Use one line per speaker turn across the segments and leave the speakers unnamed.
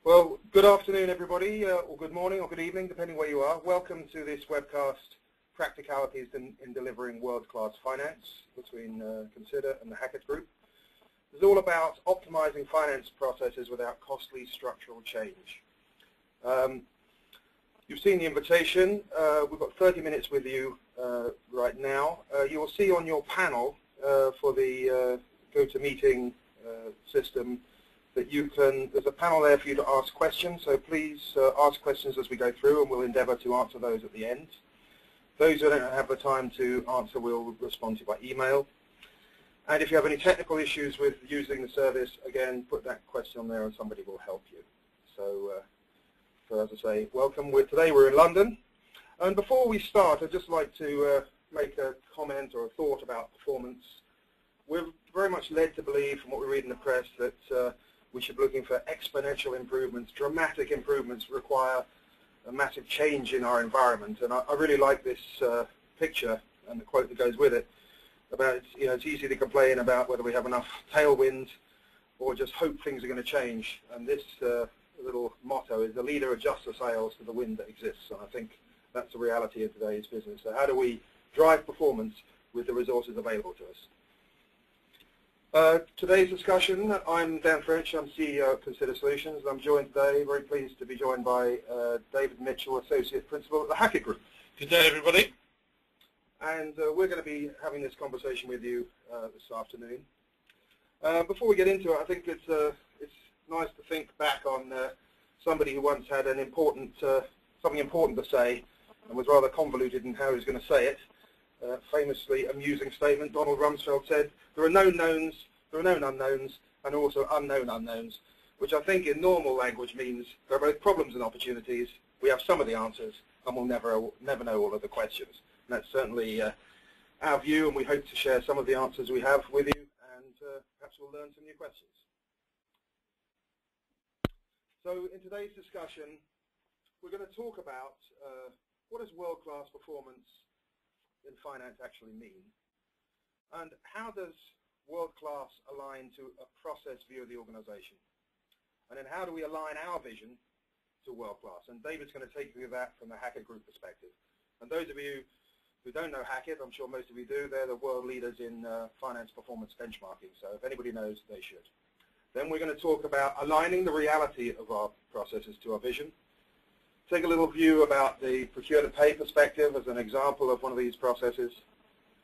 Well, good afternoon, everybody, or good morning, or good evening, depending where you are. Welcome to this webcast, Practicalities in Delivering World-Class Finance, between Consider and the Hackett Group. It's all about optimizing finance processes without costly structural change. You've seen the invitation. We've got 30 minutes with you right now. You will see on your panel for the GoToMeeting system that you can, there's a panel there for you to ask questions, so please ask questions as we go through and we'll endeavour to answer those at the end. Those who don't have the time to answer will respond to you by email. And if you have any technical issues with using the service, again, put that question on there and somebody will help you. So as I say, welcome. Today we're in London. And before we start, I'd just like to make a comment or a thought about performance. We're very much led to believe, from what we read in the press, that we should be looking for exponential improvements. Dramatic improvements require a massive change in our environment. And I really like this picture and the quote that goes with it about, it's easy to complain about whether we have enough tailwind or just hope things are going to change. And this little motto is, the leader adjusts the sails to the wind that exists. And I think that's the reality of today's business. So how do we drive performance with the resources available to us? Today's discussion, I'm Dan French, I'm CEO of Consider Solutions. I'm joined today, very pleased to be joined by David Mitchell, Associate Principal at the Hackett Group.
Good day, everybody.
And we're going to be having this conversation with you this afternoon. Before we get into it, I think it's nice to think back on somebody who once had an something important to say and was rather convoluted in how he was going to say it. Famously amusing statement, Donald Rumsfeld said, there are known knowns, there are known unknowns, and also unknown unknowns, which I think in normal language means there are both problems and opportunities. We have some of the answers, and we'll never know all of the questions. And that's certainly our view, and we hope to share some of the answers we have with you, and perhaps we'll learn some new questions. So in today's discussion, we're going to talk about what does world-class performance in finance actually mean, and how does world-class align to a process view of the organization, and then how do we align our vision to world-class? And David's going to take you through that from the Hackett Group perspective. And those of you who don't know Hackett, I'm sure most of you do, they're the world leaders in finance performance benchmarking, so if anybody knows, they should. Then we're going to talk about aligning the reality of our processes to our vision. Take a little view about the procure-to-pay perspective as an example of one of these processes.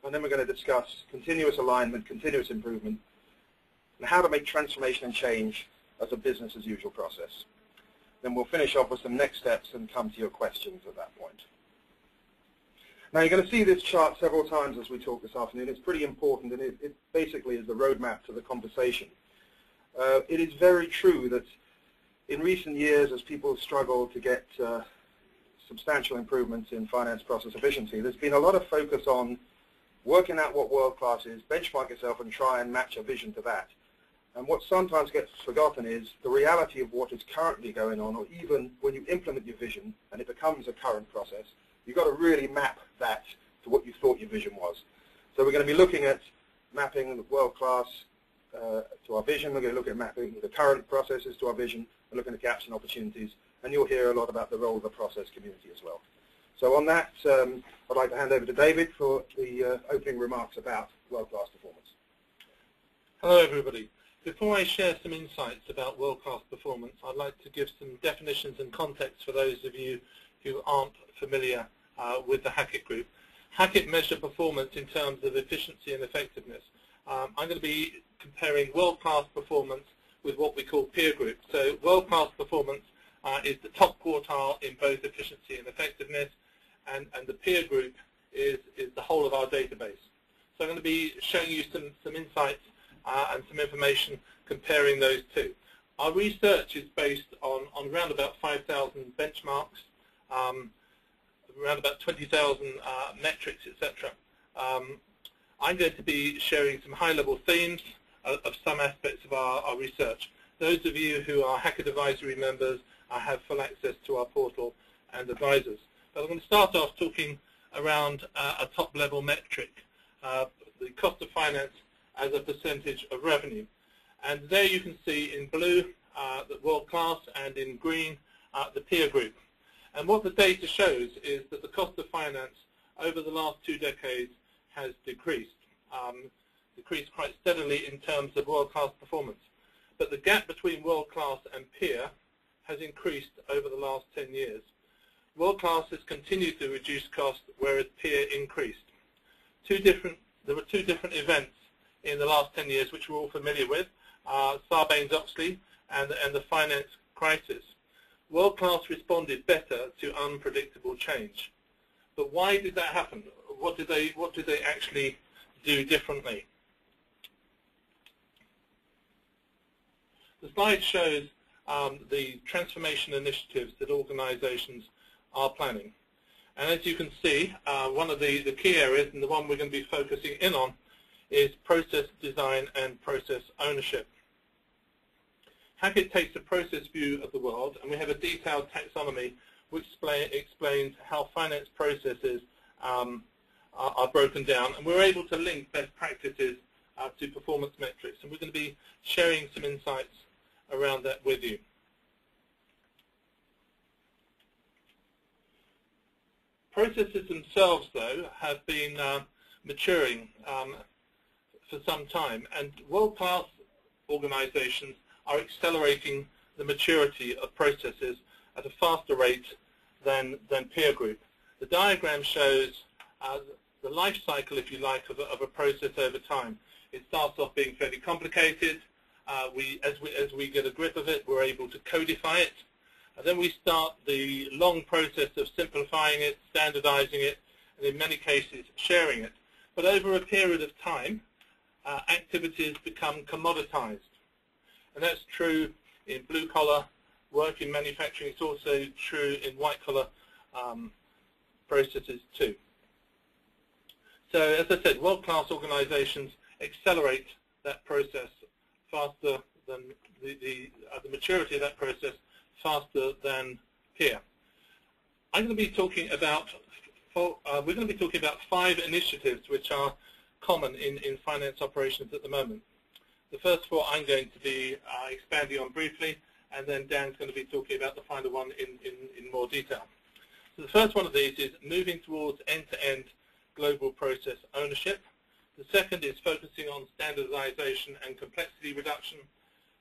And then we're going to discuss continuous alignment, continuous improvement, and how to make transformation and change as a business-as-usual process. Then we'll finish off with some next steps and come to your questions at that point. Now, you're going to see this chart several times as we talk this afternoon. It's pretty important, and it basically is the roadmap to the conversation. It is very true that in recent years, as people struggle to get substantial improvements in finance process efficiency, there's been a lot of focus on working out what world-class is, benchmark yourself and try and match a vision to that. And what sometimes gets forgotten is the reality of what is currently going on, or even when you implement your vision and it becomes a current process, you've got to really map that to what you thought your vision was. So we're going to be looking at mapping the world-class to our vision. We're going to look at mapping the current processes to our vision, and looking at gaps and opportunities, and you'll hear a lot about the role of the process community as well. So on that, I'd like to hand over to David for the opening remarks about world-class performance.
Hello, everybody. Before I share some insights about world-class performance, I'd like to give some definitions and context for those of you who aren't familiar with the Hackett Group. Hackett measure performance in terms of efficiency and effectiveness. I'm going to be comparing world-class performance with what we call peer group. So world-class performance is the top quartile in both efficiency and effectiveness, and the peer group is the whole of our database. So I'm going to be showing you some insights and some information comparing those two. Our research is based on around about 5,000 benchmarks, around about 20,000 metrics, etc. I'm going to be sharing some high-level themes of some aspects of our research. Those of you who are Hackett Advisory members have full access to our portal and advisors. But I'm going to start off talking around a top-level metric, the cost of finance as a percentage of revenue. And there you can see in blue the world-class, and in green, the peer group. And what the data shows is that the cost of finance over the last 2 decades has decreased quite steadily in terms of world-class performance. But the gap between world-class and peer has increased over the last 10 years. World-class has continued to reduce cost, whereas peer increased. There were two different events in the last 10 years which we're all familiar with, Sarbanes-Oxley and the finance crisis. World-class responded better to unpredictable change. But why did that happen? What did they actually do differently? The slide shows the transformation initiatives that organizations are planning. And as you can see, one of the key areas, and the one we're going to be focusing in on, is process design and process ownership. Hackett takes a process view of the world, and we have a detailed taxonomy which explains how finance processes are broken down, and we're able to link best practices to performance metrics, and we're going to be sharing some insights around that with you. Processes themselves, though, have been maturing for some time, and world-class organizations are accelerating the maturity of processes at a faster rate than peer group. The diagram shows the life cycle, if you like, of a process over time. It starts off being fairly complicated. As we get a grip of it, we're able to codify it. And then we start the long process of simplifying it, standardizing it, and in many cases sharing it. But over a period of time, activities become commoditized. And that's true in blue-collar work in manufacturing. It's also true in white-collar processes too. So as I said, world-class organizations accelerate that process faster than the maturity of that process faster than peer. We're going to be talking about 5 initiatives which are common in finance operations at the moment. The first 4 I'm going to be expanding on briefly, and then Dan's going to be talking about the final one in more detail. So the first one of these is moving towards end-to-end global process ownership. The second is focusing on standardization and complexity reduction.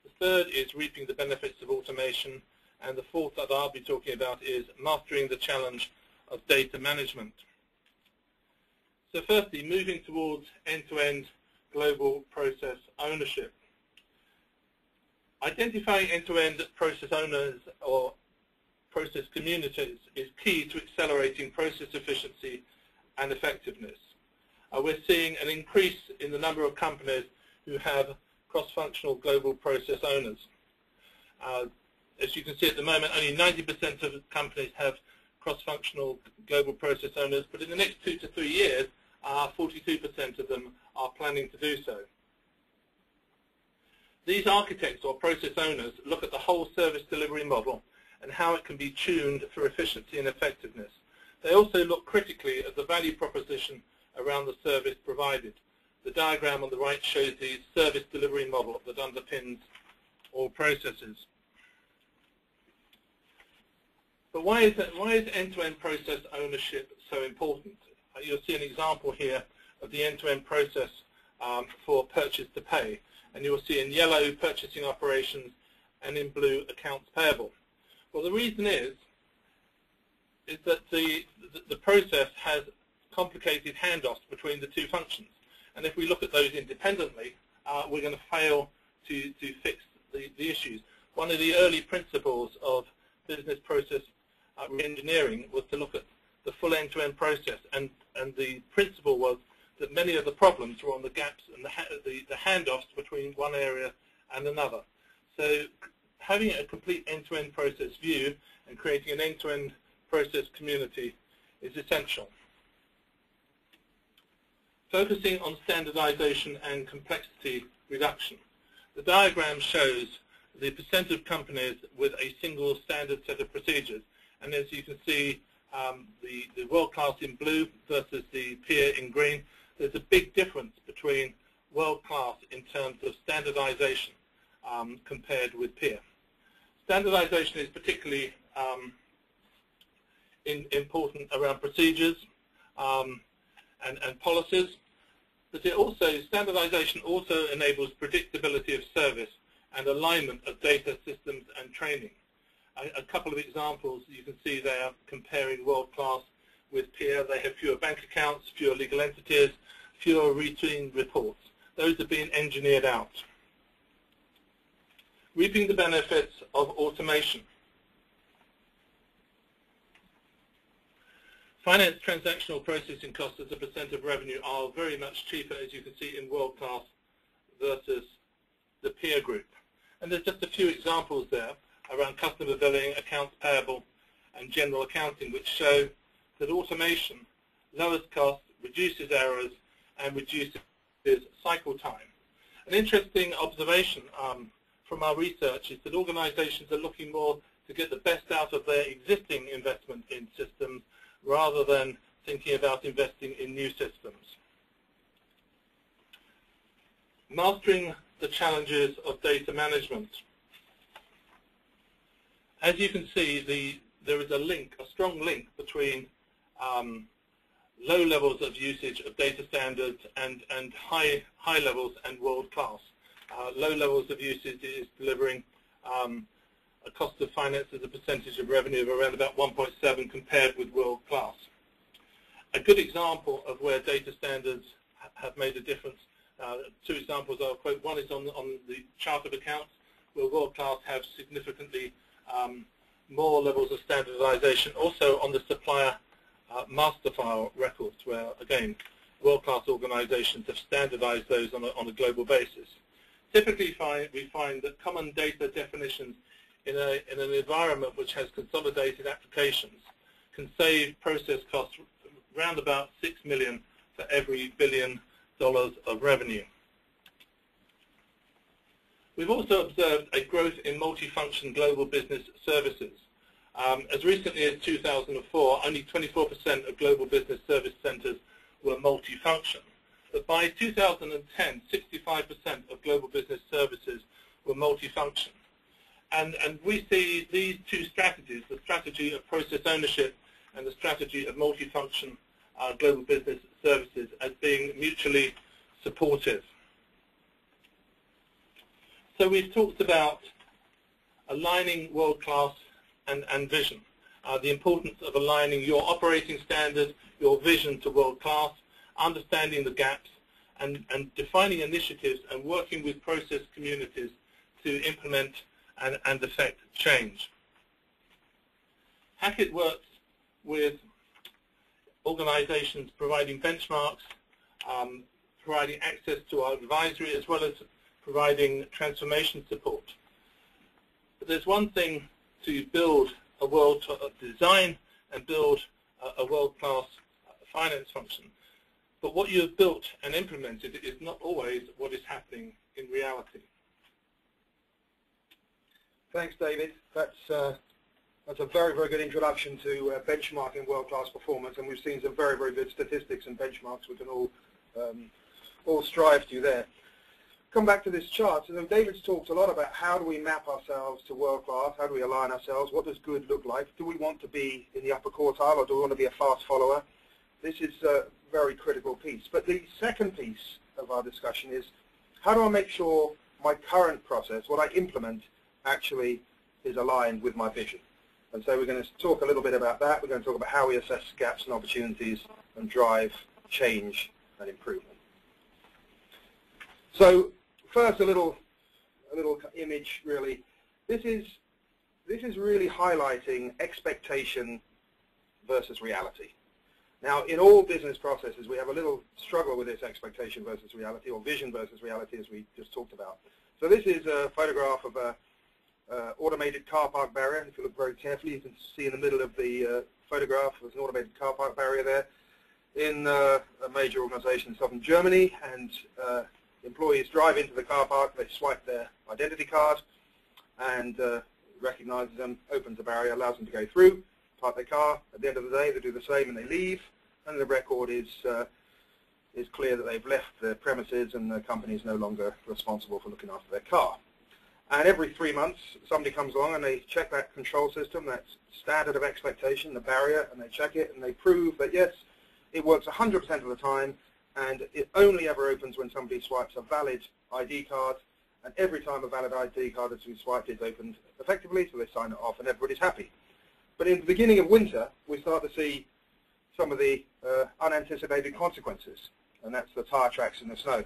The third is reaping the benefits of automation. And the fourth that I'll be talking about is mastering the challenge of data management. So firstly, moving towards end-to-end global process ownership. Identifying end-to-end process owners or process communities is key to accelerating process efficiency and effectiveness. We're seeing an increase in the number of companies who have cross-functional global process owners. As you can see at the moment, only 90% of companies have cross-functional global process owners, but in the next 2 to 3 years, 42% of them are planning to do so. These architects or process owners look at the whole service delivery model and how it can be tuned for efficiency and effectiveness. They also look critically at the value proposition around the service provided. The diagram on the right shows the service delivery model that underpins all processes. But why is end-to-end process ownership so important? You'll see an example here of the end-to-end process for purchase to pay. And you'll see in yellow purchasing operations and in blue accounts payable. Well, the reason is that the process has complicated handoffs between the two functions. And if we look at those independently, we're going to fail to fix the issues. One of the early principles of business process re-engineering was to look at the full end-to-end process, and the principle was that many of the problems were on the gaps and the handoffs between one area and another. So having a complete end-to-end process view and creating an end-to-end process community is essential. Focusing on standardization and complexity reduction. The diagram shows the percent of companies with a single standard set of procedures. And as you can see, the world-class in blue versus the peer in green, there's a big difference between world-class in terms of standardization compared with peer. Standardization is particularly important around procedures and policies, but standardization also enables predictability of service and alignment of data systems and training. A couple of examples you can see there comparing world-class with peer. They have fewer bank accounts, fewer legal entities, fewer routine reports. Those are being engineered out. Reaping the benefits of automation. Finance transactional processing costs as a percent of revenue are very much cheaper, as you can see, in world-class versus the peer group. And there's just a few examples there around customer billing, accounts payable, and general accounting, which show that automation lowers costs, reduces errors, and reduces cycle time. An interesting observation from our research is that organizations are looking more to get the best out of their existing investment in systems rather than thinking about investing in new systems. Mastering the challenges of data management. As you can see, there is a strong link between low levels of usage of data standards and high levels and world-class. Low levels of usage is delivering a cost of finance as a percentage of revenue of around about 1.7 compared with world-class. A good example of where data standards have made a difference, two examples I'll quote. One is on the chart of accounts, where world-class have significantly more levels of standardization. Also on the supplier master file records, where, again, world-class organizations have standardized those on a global basis. Typically, we find that common data definitions in an environment which has consolidated applications can save process costs around about $6 million for every $1 billion of revenue. We've also observed a growth in multifunction global business services. As recently as 2004, only 24% of global business service centers were multifunction. But by 2010, 65% of global business services were multifunction. And we see these two strategies, the strategy of process ownership and the strategy of multifunction global business services, as being mutually supportive. So we've talked about aligning world-class and vision, the importance of aligning your operating standards, your vision to world-class, understanding the gaps, and defining initiatives and working with process communities to implement and affect change. Hackett works with organizations providing benchmarks, providing access to our advisory, as well as providing transformation support. But there's one thing to build design and build a world-class finance function. But what you have built and implemented is not always what is happening in reality.
Thanks, David. That's a very, very good introduction to benchmarking world-class performance, and we've seen some very, very good statistics and benchmarks we can all strive to there. Come back to this chart. So David's talked a lot about how do we map ourselves to world-class, how do we align ourselves, what does good look like, do we want to be in the upper quartile or do we want to be a fast follower? This is a very critical piece. But the second piece of our discussion is how do I make sure my current process, what I implement, actually is aligned with my vision? And so we're going to talk a little bit about that. We're going to talk about how we assess gaps and opportunities and drive change and improvement. So first, a little image, really. This is really highlighting expectation versus reality. Now, in all business processes, we have a little struggle with this expectation versus reality, or vision versus reality, as we just talked about. So this is a photograph of a automated car park barrier. If you look very carefully, you can see in the middle of the photograph there's an automated car park barrier there in a major organization in southern Germany, and employees drive into the car park, they swipe their identity card, and recognizes them, opens the barrier, allows them to go through, park their car. At the end of the day, they do the same and they leave, and the record is clear that they've left the premises and the company is no longer responsible for looking after their car. And every 3 months, somebody comes along and they check that control system, that standard of expectation, the barrier, and they check it and they prove that, yes, it works 100% of the time, and it only ever opens when somebody swipes a valid ID card, and every time a valid ID card has been swiped, it's opened effectively, so they sign it off and everybody's happy. But in the beginning of winter, we start to see some of the unanticipated consequences, and that's the tire tracks in the snow.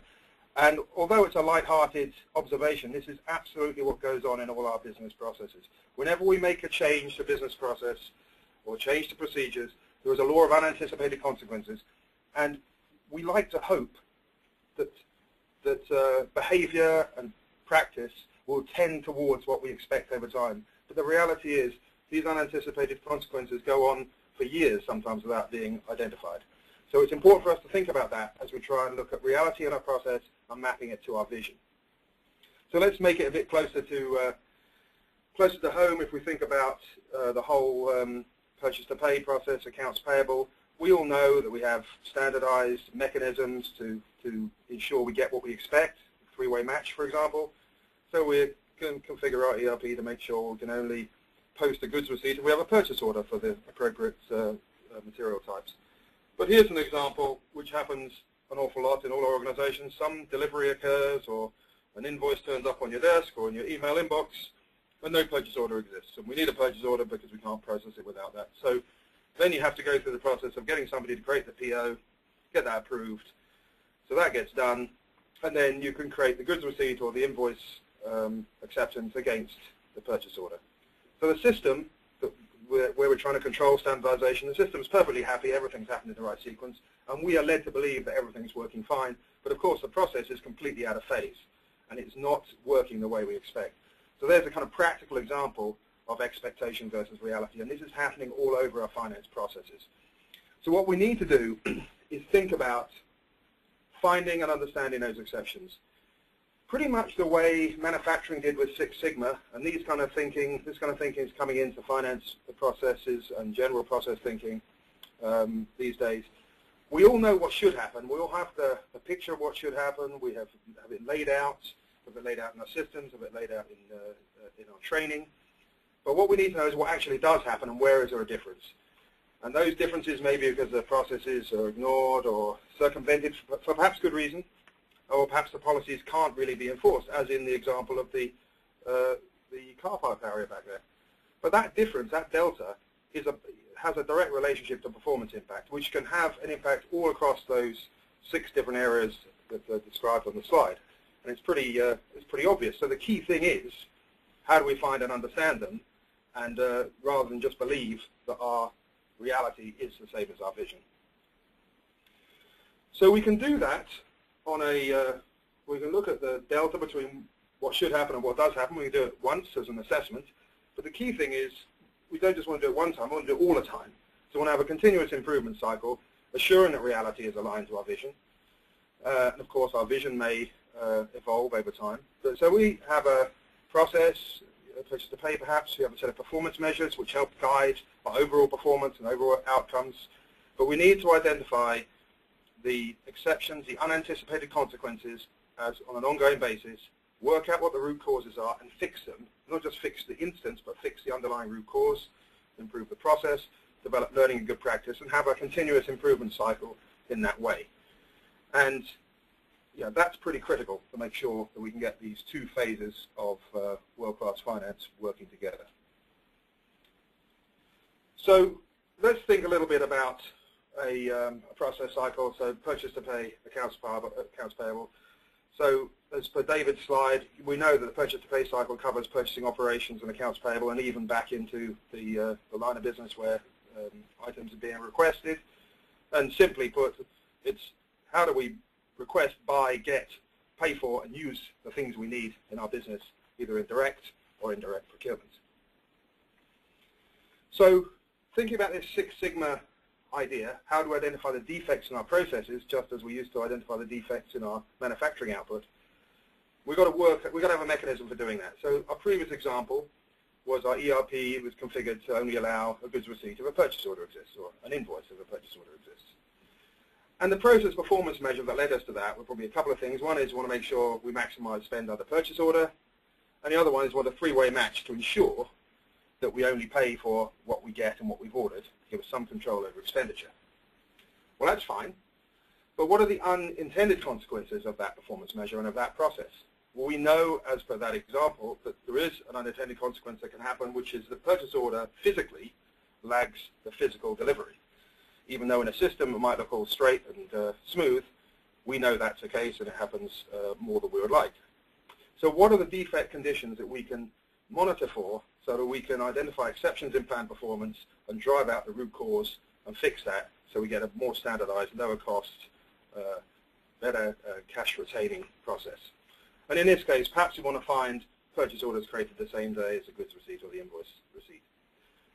And although it's a light-hearted observation, this is absolutely what goes on in all our business processes. Whenever we make a change to business process or change to procedures, there is a law of unanticipated consequences, and we like to hope that behavior and practice will tend towards what we expect over time. But the reality is these unanticipated consequences go on for years sometimes without being identified. So it's important for us to think about that as we try and look at reality in our process and mapping it to our vision. So let's make it a bit closer to home. If we think about the whole purchase to pay process, accounts payable, we all know that we have standardized mechanisms to ensure we get what we expect, three-way match, for example. So we can configure our ERP to make sure we can only post a goods receipt if we have a purchase order for the appropriate material types. But here's an example which happens an awful lot in all our organizations. Some delivery occurs, or an invoice turns up on your desk or in your email inbox, and no purchase order exists. And we need a purchase order because we can't process it without that. So then you have to go through the process of getting somebody to create the PO, get that approved. So that gets done, and then you can create the goods receipt or the invoice acceptance against the purchase order. So the system, where we're trying to control standardization, the system is perfectly happy, everything's happened in the right sequence, and we are led to believe that everything's working fine. But of course the process is completely out of phase, and it's not working the way we expect. So there's a kind of practical example of expectation versus reality, and this is happening all over our finance processes. So what we need to do is think about finding and understanding those exceptions. Pretty much the way manufacturing did with Six Sigma, and this kind of thinking is coming into finance processes and general process thinking these days. We all know what should happen. We all have the picture of what should happen. We have it laid out. Have it laid out in our systems. Have it laid out in our training. But what we need to know is what actually does happen and where is there a difference. And those differences may be because the processes are ignored or circumvented for perhaps good reason, or perhaps the policies can't really be enforced, as in the example of the car park barrier back there. But that difference, that delta, has a direct relationship to performance impact, which can have an impact all across those 6 different areas that are described on the slide. And it's pretty obvious. So the key thing is, how do we find and understand them, and rather than just believe that our reality is the same as our vision. So we can do that on we can look at the delta between what should happen and what does happen. We can do it once as an assessment, but the key thing is we don't just want to do it one time, we want to do it all the time. So we want to have a continuous improvement cycle, assuring that reality is aligned to our vision. And of course our vision may evolve over time. So we have a process, purchase to pay perhaps, we have a set of performance measures which help guide our overall performance and overall outcomes, but we need to identify the exceptions, the unanticipated consequences as on an ongoing basis, work out what the root causes are and fix them, not just fix the instance but fix the underlying root cause, improve the process, develop learning and good practice, and have a continuous improvement cycle in that way. And yeah, that's pretty critical to make sure that we can get these 2 phases of world-class finance working together. So let's think a little bit about a process cycle. So purchase to pay, accounts payable. So as per David's slide, we know that the purchase to pay cycle covers purchasing operations and accounts payable, and even back into the line of business where items are being requested. And simply put, it's how do we request, buy, get, pay for, and use the things we need in our business, either in direct or indirect procurement. So thinking about this Six Sigma idea, how to identify the defects in our processes, just as we used to identify the defects in our manufacturing output, we've got to have a mechanism for doing that. So our previous example was our ERP was configured to only allow a goods receipt if a purchase order exists, or an invoice if a purchase order exists. And the process performance measure that led us to that were probably a couple of things. One is we want to make sure we maximize spend under purchase order. and the other one is a three-way match to ensure that we only pay for what we get and what we've ordered, to give us some control over expenditure. Well, that's fine, but what are the unintended consequences of that performance measure and of that process? Well, we know, as per that example, that there is an unintended consequence that can happen, which is the purchase order physically lags the physical delivery. Even though in a system it might look all straight and smooth, we know that's the case and it happens more than we would like. So what are the defect conditions that we can monitor for so that we can identify exceptions in plan performance and drive out the root cause and fix that so we get a more standardized, lower cost, better cash retaining process? And in this case, perhaps we want to find purchase orders created the same day as the goods receipt or the invoice receipt.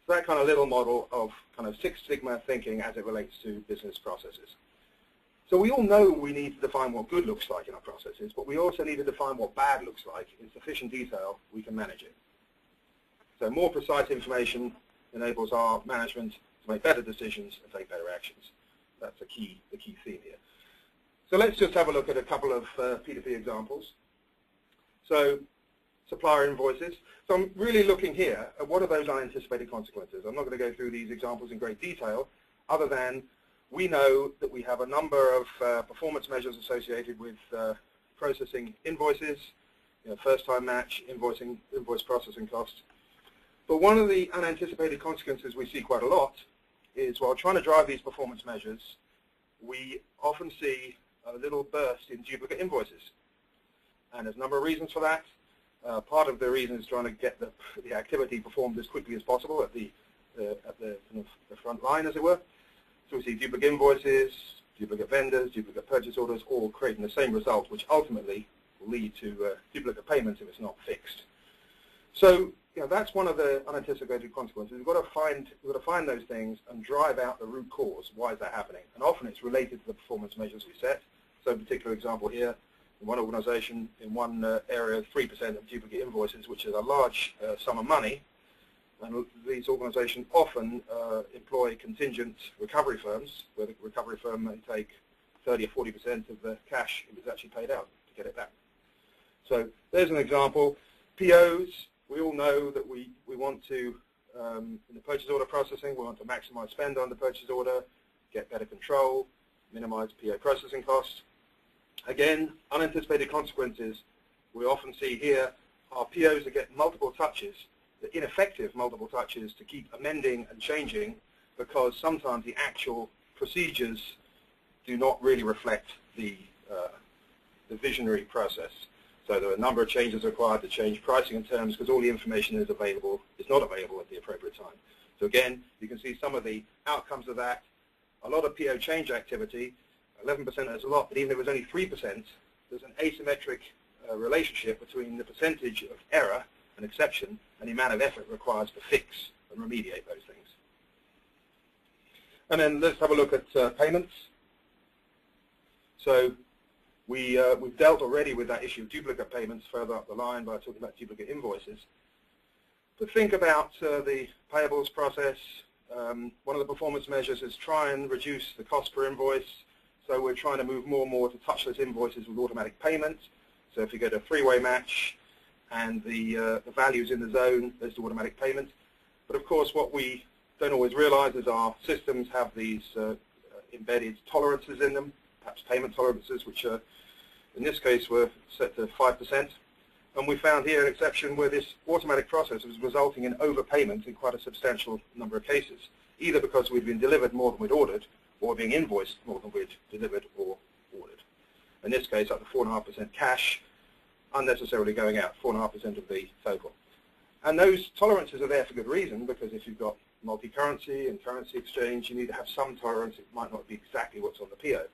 So that kind of little model of kind of Six Sigma thinking as it relates to business processes. So we all know we need to define what good looks like in our processes, but we also need to define what bad looks like in sufficient detail we can manage it. So more precise information enables our management to make better decisions and take better actions. That's the key theme here. So let's just have a look at a couple of P2P examples. So supplier invoices. So I'm really looking here at what are those unanticipated consequences. I'm not going to go through these examples in great detail, other than we know that we have a number of performance measures associated with processing invoices, first-time match, invoice processing costs. But one of the unanticipated consequences we see quite a lot is while trying to drive these performance measures, we often see a little burst in duplicate invoices. And there's a number of reasons for that. Part of the reason is trying to get the activity performed as quickly as possible at the front line, as it were. So we see duplicate invoices, duplicate vendors, duplicate purchase orders, all creating the same result, which ultimately will lead to duplicate payments if it's not fixed. So that's one of the unanticipated consequences. We've got to find those things and drive out the root cause. Why is that happening? And often it's related to the performance measures we set. So a particular example here, in one organization, in one area, 3% of duplicate invoices, which is a large sum of money. And these organizations often employ contingent recovery firms, where the recovery firm may take 30 or 40% of the cash if it's actually paid out to get it back. So there's an example. POs, we all know that we want to, in the purchase order processing, we want to maximize spend on the purchase order, get better control, minimize PO processing costs. Again, unanticipated consequences we often see here are POs that get multiple touches, the ineffective multiple touches to keep amending and changing, because sometimes the actual procedures do not really reflect the visionary process. So there are a number of changes required to change pricing and terms because all the information is not available at the appropriate time. So again, you can see some of the outcomes of that. A lot of PO change activity, 11% is a lot, but even if it was only 3%, there's an asymmetric relationship between the percentage of error and exception and the amount of effort required to fix and remediate those things. And then let's have a look at payments. So we've dealt already with that issue of duplicate payments further up the line by talking about duplicate invoices. But think about the payables process. One of the performance measures is try and reduce the cost per invoice. So we're trying to move more and more to touchless invoices with automatic payment. So if you go to a three-way match and the value's in the zone, there's the automatic payment. But of course, what we don't always realize is our systems have these embedded tolerances in them, perhaps payment tolerances, which are, in this case, were set to 5%. And we found here an exception where this automatic process was resulting in overpayment in quite a substantial number of cases, either because we'd been delivered more than we'd ordered, or being invoiced more than we'd delivered or ordered. In this case, up to 4.5% cash, unnecessarily going out, 4.5% of the total. And those tolerances are there for good reason, because if you've got multi-currency and currency exchange, you need to have some tolerance. It might not be exactly what's on the PO.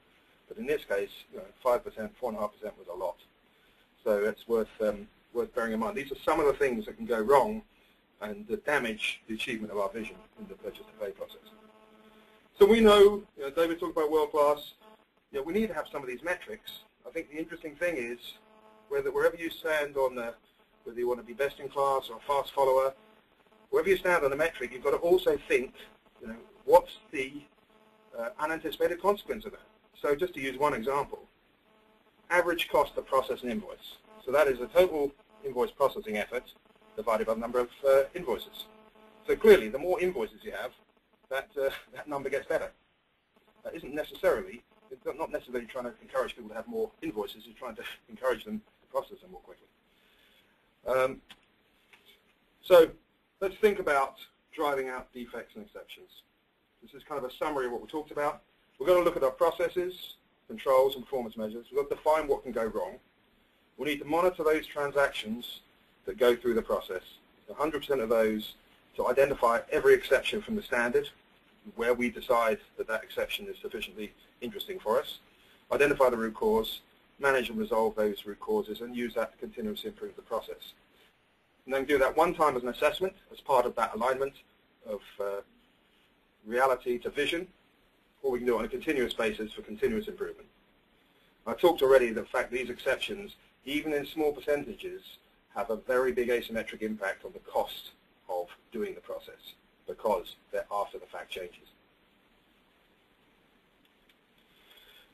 But in this case, 5%, 4.5% was a lot. So it's worth bearing in mind. These are some of the things that can go wrong and that damage the achievement of our vision in the purchase-to-pay process. So we know, David talked about world-class, we need to have some of these metrics. I think the interesting thing is, wherever you stand on whether you want to be best in class or a fast follower, wherever you stand on the metric, you've got to also think, what's the unanticipated consequence of that? So just to use one example, average cost to process an invoice. So that is the total invoice processing effort divided by the number of invoices. So clearly, the more invoices you have, that number gets better. That isn't necessarily, it's not necessarily trying to encourage people to have more invoices, it's trying to encourage them to process them more quickly. So let's think about driving out defects and exceptions. This is kind of a summary of what we talked about. We're going to look at our processes, controls, and performance measures. We've got to define what can go wrong. We need to monitor those transactions that go through the process, 100% of those, to identify every exception from the standard, where we decide that that exception is sufficiently interesting for us, identify the root cause, manage and resolve those root causes, and use that to continuously improve the process. And then do that one time as an assessment, as part of that alignment of reality to vision, or we can do it on a continuous basis for continuous improvement. I talked already that the fact these exceptions, even in small percentages, have a very big asymmetric impact on the cost of doing the process, because they're after the fact changes.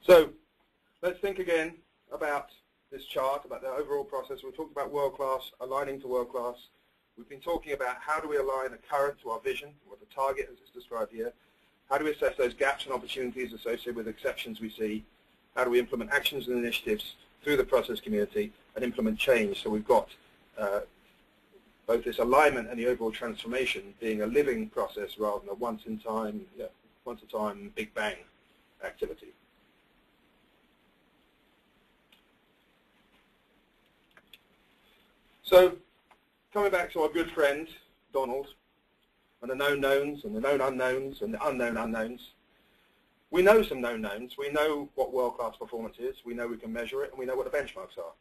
So let's think again about this chart, about the overall process. We talked about world-class, aligning to world-class. We've been talking about how do we align the current to our vision, or the target as it's described here. How do we assess those gaps and opportunities associated with exceptions we see? How do we implement actions and initiatives through the process community and implement change? So we've got both this alignment and the overall transformation being a living process rather than a once-in-time, once-a-time, big bang activity. So, coming back to our good friend, Donald, and the known knowns and the known unknowns and the unknown unknowns, we know some known knowns. We know what world-class performance is. We know we can measure it, and we know what the benchmarks are.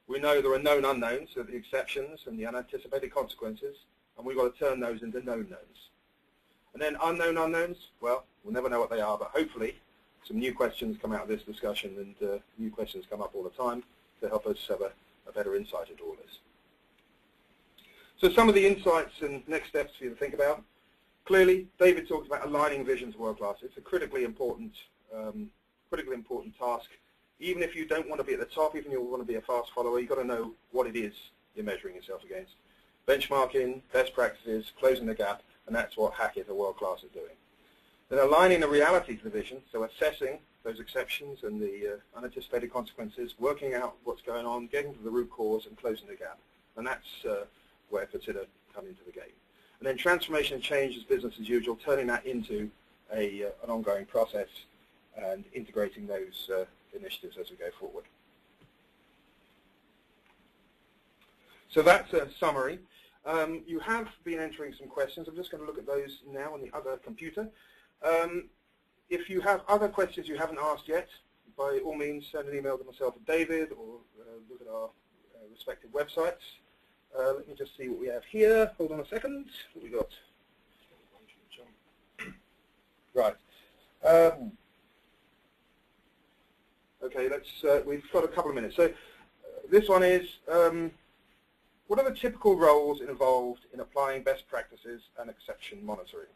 We know there are known unknowns, so the exceptions and the unanticipated consequences, and we've got to turn those into known knowns. And then unknown unknowns, well, we'll never know what they are, but hopefully some new questions come out of this discussion, and new questions come up all the time to help us have a better insight into all this. So some of the insights and next steps for you to think about. Clearly, David talked about aligning vision to world-class. It's a critically important task. Even if you don't want to be at the top, even if you want to be a fast follower, you've got to know what it is you're measuring yourself against. Benchmarking, best practices, closing the gap, and that's what Hackett or world-class is doing. Then aligning the reality to the vision, so assessing those exceptions and the unanticipated consequences, working out what's going on, getting to the root cause, and closing the gap. And that's where consider come into the game. And then transformation and change is business as usual, turning that into an ongoing process and integrating those initiatives as we go forward. So that's a summary. You have been entering some questions. I'm just going to look at those now on the other computer. If you have other questions you haven't asked yet, by all means send an email to myself or David, or look at our respective websites. Let me just see what we have here. Hold on a second. What we got? Right. Okay, we've got a couple of minutes. So this one is, what are the typical roles involved in applying best practices and exception monitoring?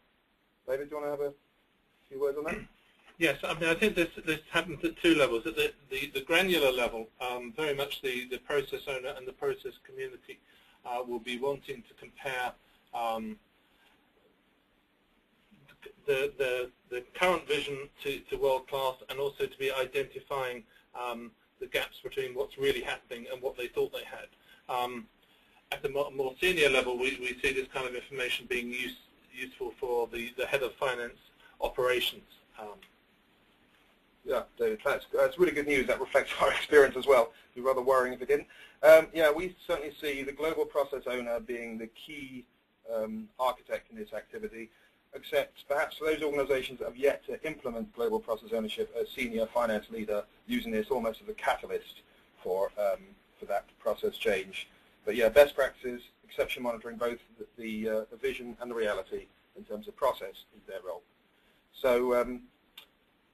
David, do you want to have a few words on that?
Yes, I mean, I think this happens at two levels. At the granular level, very much the process owner and the process community will be wanting to compare the current vision to world class, and also to be identifying the gaps between what's really happening and what they thought they had. At the more senior level, we see this kind of information being useful for the head of finance operations.
Yeah, David, that's really good news. That reflects our experience as well. It'd be rather worrying if it didn't. Yeah, we certainly see the global process owner being the key architect in this activity, except perhaps for those organizations that have yet to implement global process ownership, a senior finance leader using this almost as a catalyst for that process change. But yeah, best practices, exception monitoring, both the vision and the reality in terms of process is their role. So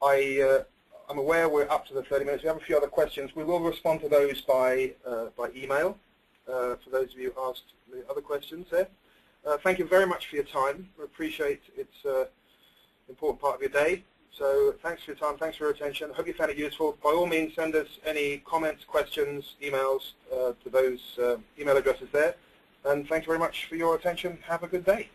I'm aware we're up to the 30 minutes. We have a few other questions. We will respond to those by email for those of you who asked the other questions there. Thank you very much for your time. We appreciate it's an important part of your day. So thanks for your time, thanks for your attention. I hope you found it useful. By all means, send us any comments, questions, emails to those email addresses there. And thank you very much for your attention. Have a good day.